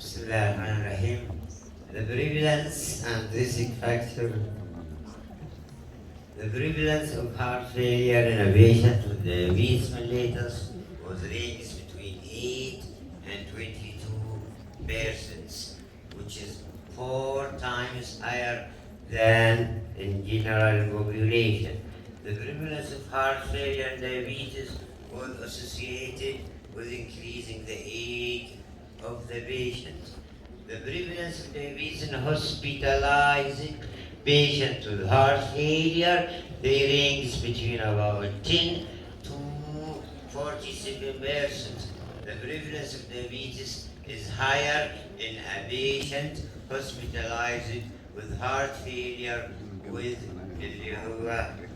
Bismillahirrahmanirrahim. The prevalence and risk factor. The prevalence of heart failure in a patient with diabetes mellitus was ranged between 8 and 22%, which is 4 times higher than in general population. The prevalence of heart failure and diabetes was associated with increasing the age of the patient. The prevalence of diabetes in hospitalized patients with heart failure, they range between about 10 to 47%. The prevalence of diabetes is higher in a patient hospitalized with heart failure with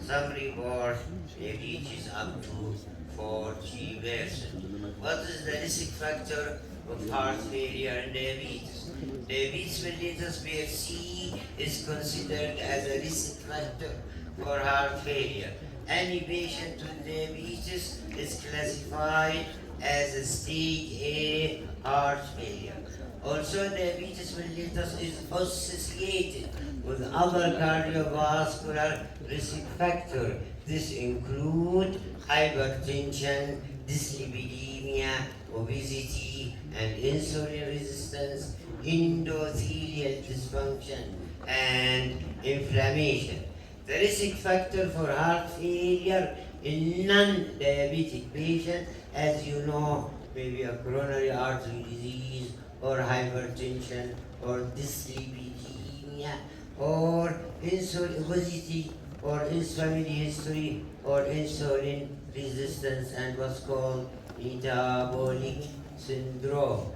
some report it reaches up to 40%. What is the risk factor of heart failure and diabetes? Diabetes mellitus where C is considered as a risk factor for heart failure. Any patient with diabetes is classified as a stage A heart failure. Also, diabetes mellitus is associated with other cardiovascular risk factors. This include hypertension, dyslipidemia, obesity, and insulin resistance, endothelial dysfunction, and inflammation. The risk factor for heart failure in non-diabetic patients, as you know, maybe a coronary artery disease, or hypertension, or dyslipidemia, or insulin obesity, or family history, or insulin resistance, and what's called metabolic syndrome.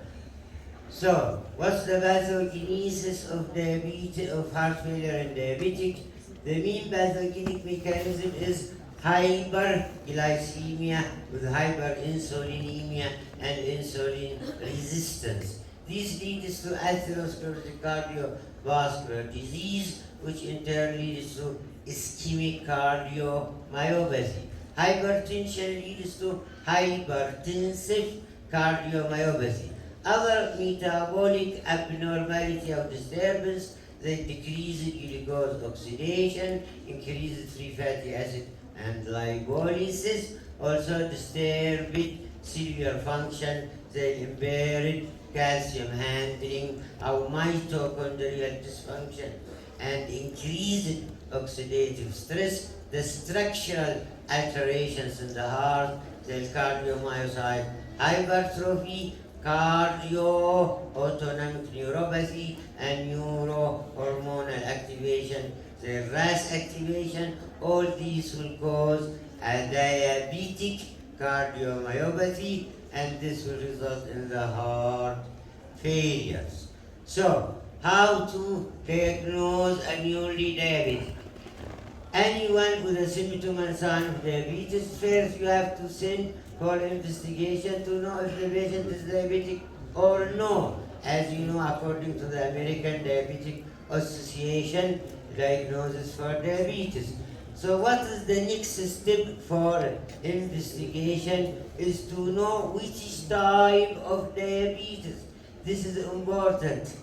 So, what's the pathogenesis of diabetes, of heart failure and diabetic? The main pathogenic mechanism is hyperglycemia with hyperinsulinemia and insulin resistance. This leads to atherosclerotic cardiovascular disease, which in turn leads to ischemic cardiomyopathy. Hypertension leads to hypertensive cardiomyopathy. Other metabolic abnormality or disturbance, they decrease glucose oxidation, increase free fatty acid and lipolysis, also disturbed cellular function, they impaired calcium handling or mitochondrial dysfunction, and increased oxidative stress, the structural alterations in the heart, the cardiomyocyte hypertrophy, cardio-autonomic neuropathy, and neurohormonal activation, the RAS activation, all these will cause a diabetic cardiomyopathy, and this will result in the heart failures. So, how to diagnose a newly diabetic? Anyone with a symptom and sign of diabetes, first you have to send for investigation to know if the patient is diabetic or no. As you know, according to the American Diabetic Association, diagnosis for diabetes. So what is the next step for investigation is to know which type of diabetes. This is important.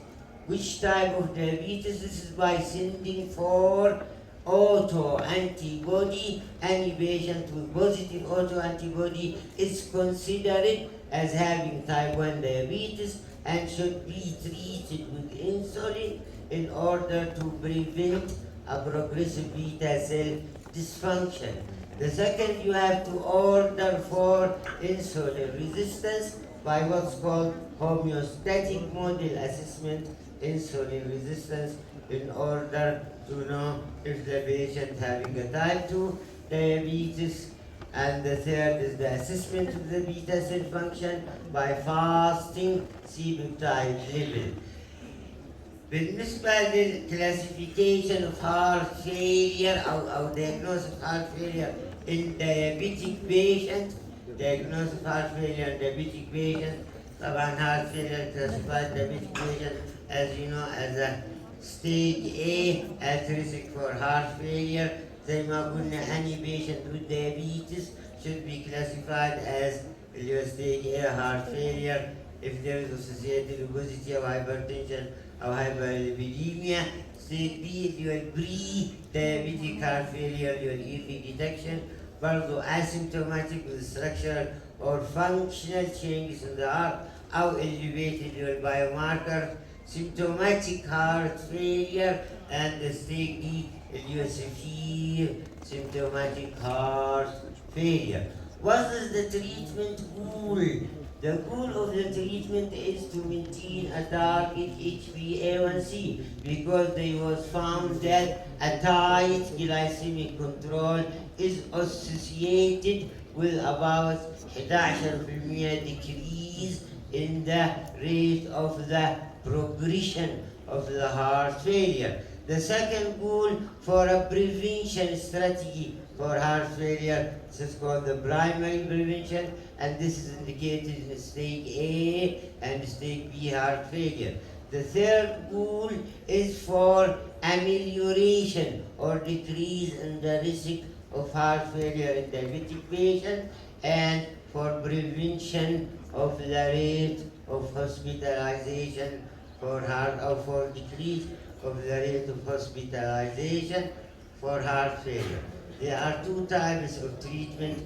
Which type of diabetes? This is by sending for autoantibody. Any patient with positive autoantibody is considered as having type 1 diabetes and should be treated with insulin in order to prevent a progressive beta cell dysfunction. The second, you have to order for insulin resistance by what's called homeostatic model assessment insulin resistance in order to know if the patient having a type 2 diabetes. And the third is the assessment of the beta cell function by fasting C-peptide level. بالنسبة للclassification of heart failure أو diagnosis of heart failure in diabetic patient, diagnosis of heart failure in diabetic patient, طبعا heart failure classified diabetic patient as you know as a stage A at risk for heart failure. زي ما قلنا any patient with diabetes should be classified as stage A heart failure. if there is associated obesity or hypertension or hyperlipidemia. Stage B اللي هو pre-diabetic heart failure اللي هو early detection. برضه asymptomatic with structural or functional changes in the heart أو elevated اللي هو biomarker. Symptomatic heart failure and the stage D اللي هو severe symptomatic heart failure. What is the treatment goal? The goal of the treatment is to maintain a target HbA1c because they was found that a tight glycemic control is associated with about 11% decrease in the rate of the progression of the heart failure. The second goal for a prevention strategy for heart failure, this is called the primary prevention, and this is indicated in stage A and stage B heart failure. The third goal is for amelioration or decrease in the risk of heart failure in diabetic patients and for prevention of the rate of hospitalization for heart or for decrease of the rate of hospitalization for heart failure. There are two types of treatment,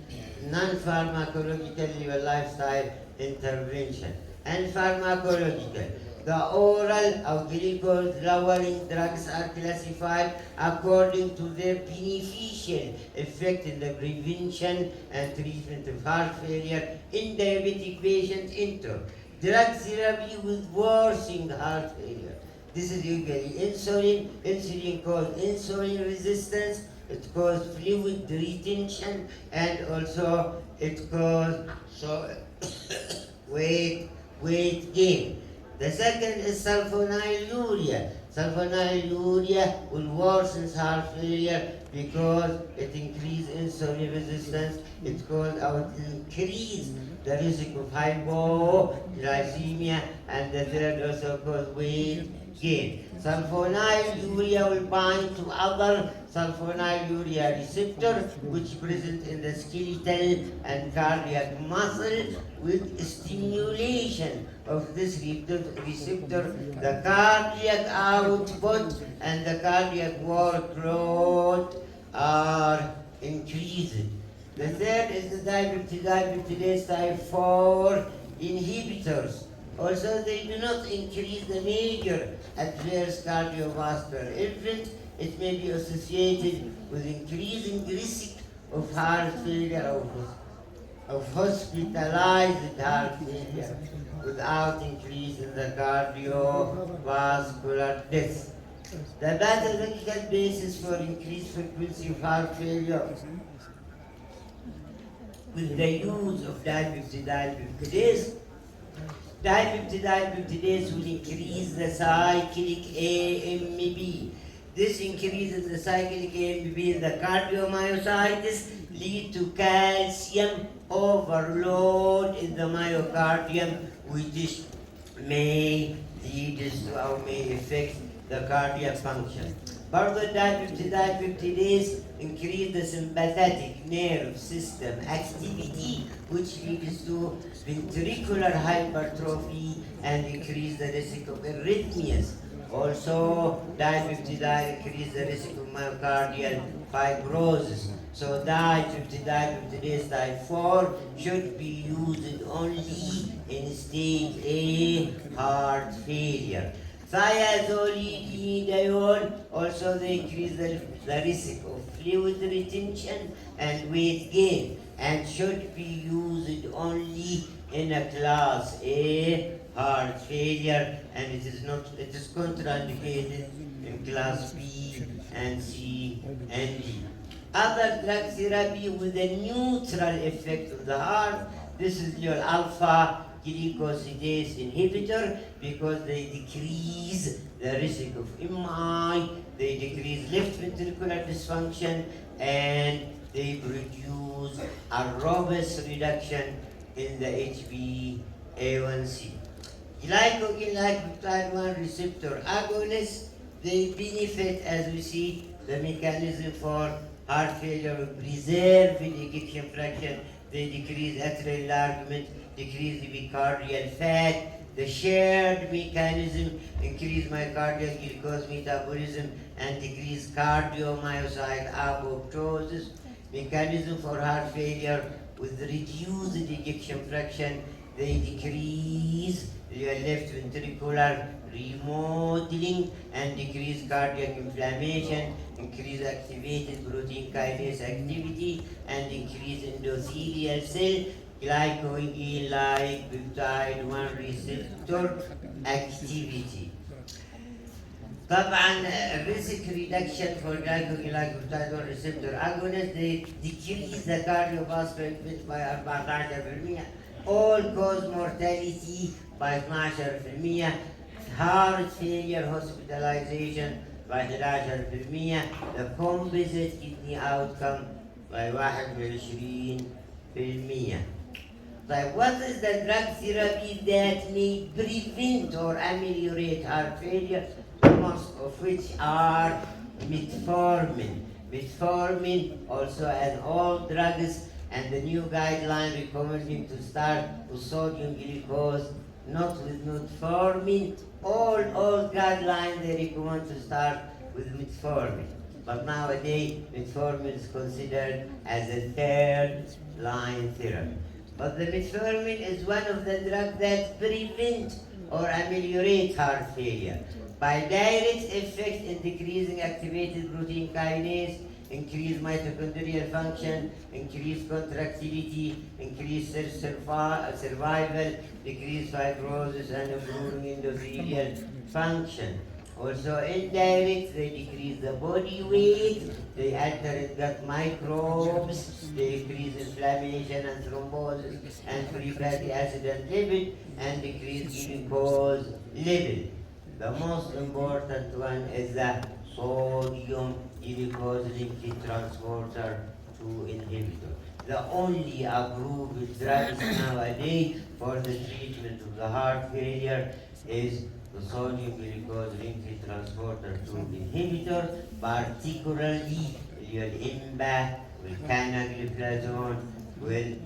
non-pharmacological lifestyle intervention and pharmacological. The oral or glucose-lowering drugs are classified according to their beneficial effect in the prevention and treatment of heart failure in diabetic patients into drug therapy with worsening heart failure. This is usually insulin. Insulin causes insulin resistance. It causes fluid retention, and also it causes weight gain. The second is sulfonylurea. Sulfonylurea will worsen heart failure because it increases insulin resistance. It increase the risk of hypoglycemia, and the third also causes weight gain. Sulfonylurea will bind to other sulfonylurea receptor which present in the skeletal and cardiac muscle. With stimulation of this receptor, the cardiac output and the cardiac workload are increased. The third is the diabetes type 4 inhibitors. Also, they do not increase the major adverse cardiovascular event. It may be associated with increasing risk of heart failure of hospitalized heart failure without increase in the cardiovascular death. The pathological basis for increased frequency of heart failure with the use of dipeptidase. Dipeptidase will increase the cyclic AMP. This increase in the cyclic AMP in the cardiomyocytes lead to calcium overload in the myocardium, which may lead to or may affect the cardiac function. Further, dipeptidase increase the sympathetic nerve system activity, which leads to ventricular hypertrophy and increase the risk of arrhythmias. Also, dipeptidase increase the risk of myocardial fibrosis. So dipeptidase type 4 should be used only in stage A heart failure. Thiazolidinediol also they increase the risk of fluid retention and weight gain and should be used only in a class A heart failure, and it is contraindicated in class B and C and D. Other drug therapy with a neutral effect on the heart, this is your alpha glucosidase inhibitor because they decrease the risk of MI, they decrease left ventricular dysfunction, and they produce a robust reduction in the HbA1c. Glycogen-like 1 receptor agonists, they benefit, as we see, the mechanism for heart failure with preserved ejection fraction. They decrease atrial enlargement, decrease the myocardial fat. The shared mechanism increase myocardial glucose metabolism and decrease cardiomyocyte apoptosis. Mechanism for heart failure with reduced ejection fraction, they decrease your left ventricular remodeling and decrease cardiac inflammation, increase activated protein kinase activity, and increase endothelial cell glycogen-like peptide 1 receptor activity. طبعا risk reduction for glycogen-like peptide 1 receptor agonist, they decrease the cardiovascular event by 14%, all cause mortality by 12%, heart failure hospitalization by 11%, the composite kidney outcome by 21%. طيب, what is the drug therapy that may prevent or ameliorate heart failure? Most of which are metformin. Metformin, also an old drugs, and the new guideline recommending to start with sodium glucose, not with metformin. All old guidelines they recommend to start with metformin. But nowadays, metformin is considered as a third line therapy. But the metformin is one of the drugs that prevent or ameliorate heart failure by direct effect in decreasing activated protein kinase, increase mitochondrial function, increase contractility, increase survival, decrease fibrosis, and improving endothelial function. Also indirect, they decrease the body weight, they alter gut microbes, they increase inflammation and thrombosis and free fatty acid and lipid, and decrease glucose level. The most important one is the sodium glucose linked transporter 2 inhibitor. The only approved drugs nowadays for the treatment of the heart failure is the sodium glucose linked transporter 2 inhibitor, particularly your IMBA, with canagliflozin, with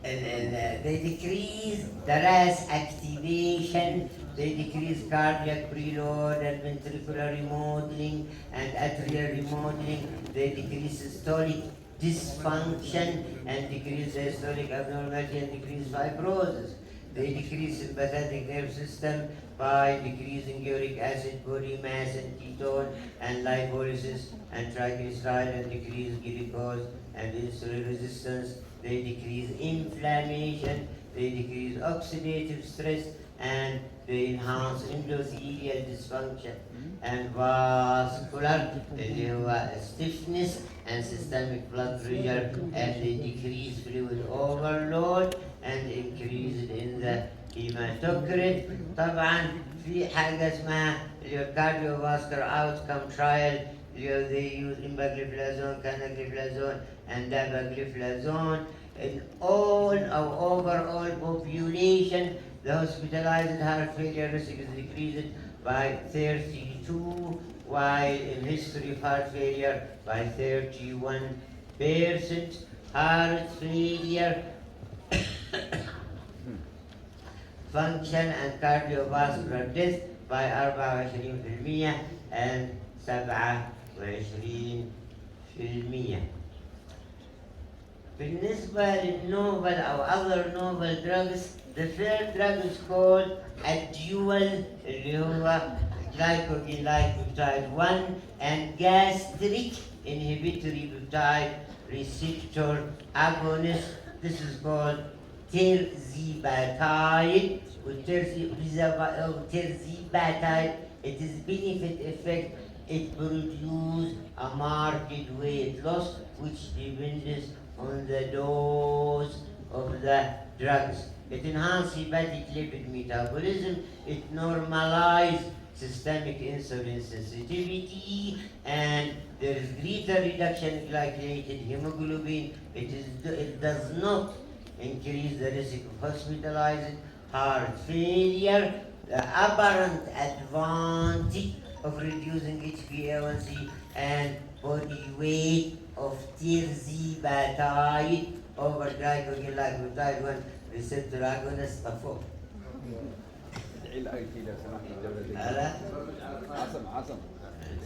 they decrease the RAS activation, they decrease cardiac preload and ventricular remodeling and atrial remodeling, they decrease systolic dysfunction and decrease systolic abnormality and decrease fibrosis. They decrease sympathetic nerve system by decreasing uric acid, body mass, and ketone, and lipolysis, and triglyceride, and decrease glucose and insulin resistance. They decrease inflammation, they decrease oxidative stress, and they enhance endothelial dysfunction and vascular stiffness and systemic blood pressure, and they decrease fluid overload and increase in the hematocrit. طبعا في حاجة اسمها cardiovascular outcome trial, they use empagliflozin, canagliflozin, and dapagliflozin. In all our overall population, the hospitalized heart failure risk is decreased by 32, while in history of heart failure by 31%. Heart failure function and cardiovascular death by 24% and 27%. بالنسبة للنوبل أو other novel drugs, the third drug is called a dual اللي هو glycogen-like peptide 1 and gastric inhibitory peptide receptor agonist. This is called terzepatide. With terzepatide, it is benefit effect. It produces a marked weight loss, which depends on the dose of the drugs. It enhances hepatic lipid metabolism. It normalizes systemic insulin sensitivity, and there is greater reduction in glycated hemoglobin. It does not increase the risk of hospitalized heart failure. The apparent advantage of reducing HbA1c and body weight of terzepatide over glycogen-like 1 receptor agonist before. ادعي الاي تي لو سمحت الدوله دقيقه. هلا عصم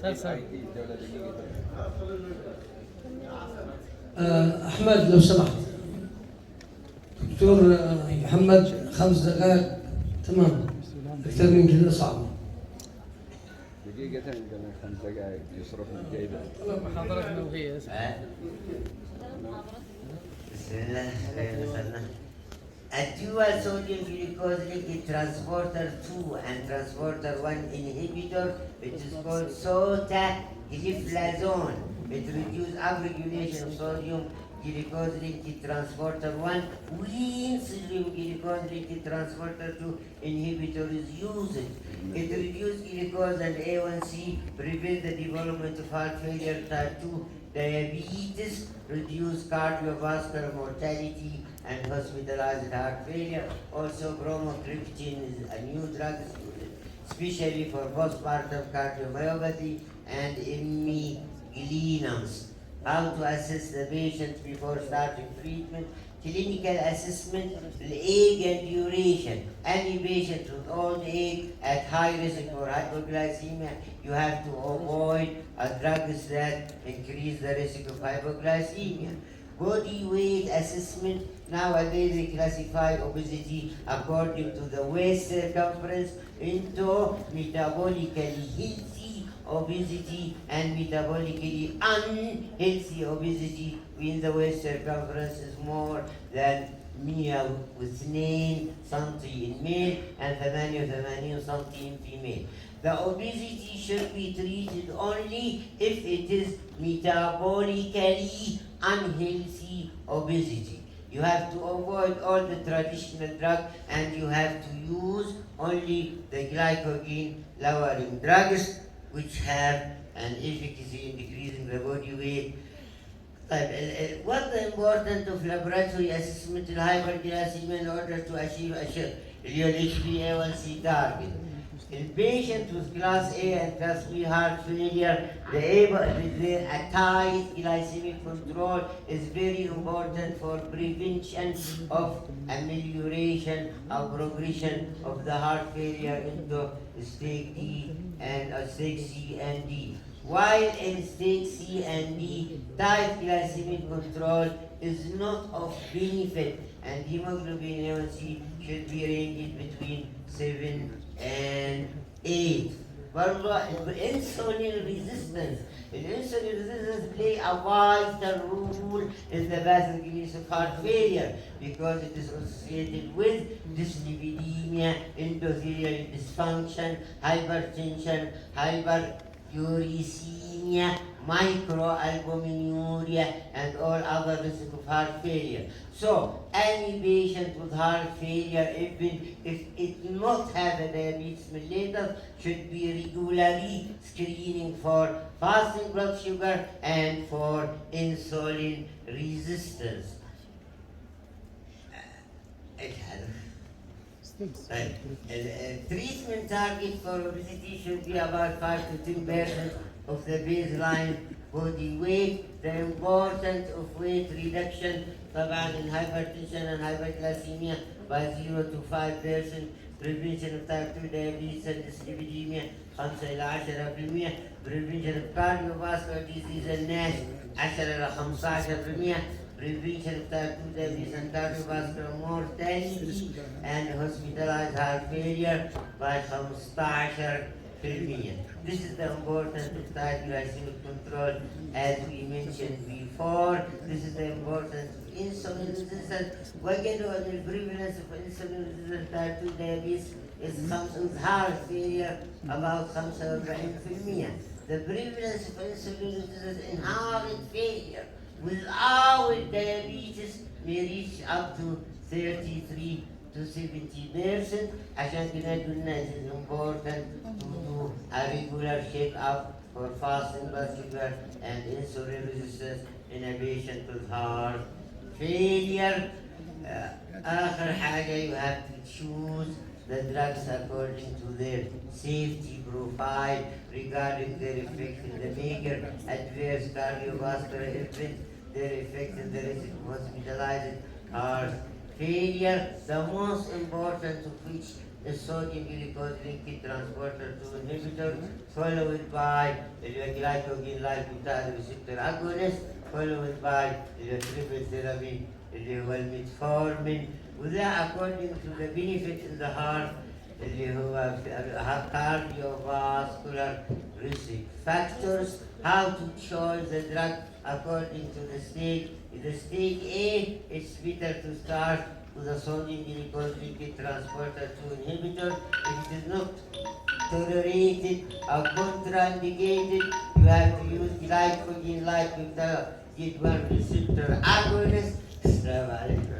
سلسل. الاي تي الدوله دقيقه. أحمد لو سمحت. دكتور محمد 5 دقائق تمام، أكثر من كذا صعب. دقيقة عندنا 5 دقائق يصرف الجيبة. محاضرتنا وهي بسم الله الرحمن الرحيم. A dual sodium glucose linked transporter 2 and transporter 1 inhibitor, which is called sotagliflozin. It reduces upregulation of sodium glucose linked transporter 1 when sodium glucose linked transporter 2 inhibitor is used. It reduces glucose and A1C, prevents the development of heart failure, type 2 diabetes, reduce cardiovascular mortality and hospitalized heart failure. Also, bromocriptine is a new drug used especially for postpartum cardiomyopathy and immigrants. How to assess the patient before starting treatment? Clinical assessment, age and duration. Any patient with old age at high risk for hypoglycemia, you have to avoid drugs that increase the risk of hypoglycemia. Body weight assessment. Nowadays they classify obesity according to the waist circumference into metabolically healthy obesity and metabolically unhealthy obesity when the waist circumference is more than 102 سم in male and 88 سم in female. The obesity should be treated only if it is metabolically unhealthy obesity. You have to avoid all the traditional drugs and you have to use only the glycogen lowering drugs which have an efficacy in decreasing the body weight. What the importance of laboratory assessment in hyperglycemia in order to achieve a HbA1c target? In patients with class A and class B heart failure, the tight glycemic control is very important for prevention of amelioration or progression of the heart failure into stage D and stage C and D. While in stage C and D, tight glycemic control is not of benefit, and hemoglobin A1c should be ranged between 7 and 8. Insulin resistance. Insulin resistance play a vital role in the pathogenesis of heart failure because it is associated with dyslipidemia, endothelial dysfunction, hypertension, hyperuricemia, microalbuminuria, and all other risks of heart failure. So, any patient with heart failure, even if it not have a diabetes mellitus, should be regularly screening for fasting blood sugar and for insulin resistance. Treatment target for obesity should be about 5 to 10% of the baseline body weight. The importance of weight reduction طبعا in hypertension and hyperglycemia by 0 to 5%. Prevention of type 2 diabetes and dyslipidemia 5 إلى 10%. Prevention of cardiovascular disease and NASH 10 إلى 15%. Prevention of type 2 diabetes and cardiovascular mortality and hospitalized heart failure by 15%. This is the importance of tight glycemic control as we mentioned before. This is the importance of insulin resistance. وجدوا أن prevalence of insulin resistant type 2 diabetes is with heart failure about 45%. The prevalence of insulin resistance in heart failure without diabetes may reach up to 33 to 70%. عشان كده قلنا it is important to do a regular check-up for fasting blood sugar and insulin resistance in a patient with heart failure. آخر حاجة you have to choose the drugs according to their safety profile regarding their effect in the major adverse cardiovascular event their effect in the risk of hospitalized heart failure, the most important of which is sodium glucose linked transporter 2 inhibitor, followed by the glycogen-like beta receptor agonist, followed by the triple therapy, the metformin, وده according to the benefit in the heart اللي هو cardiovascular risk factors. How to choose the drug according to the stage. In the stage A, it's better to start with a sodium glucose linked transporter 2 inhibitor. If it is not tolerated or contraindicated, you have to use glycogen-like with the GLP-1 receptor agonist. Assalamu alaikum.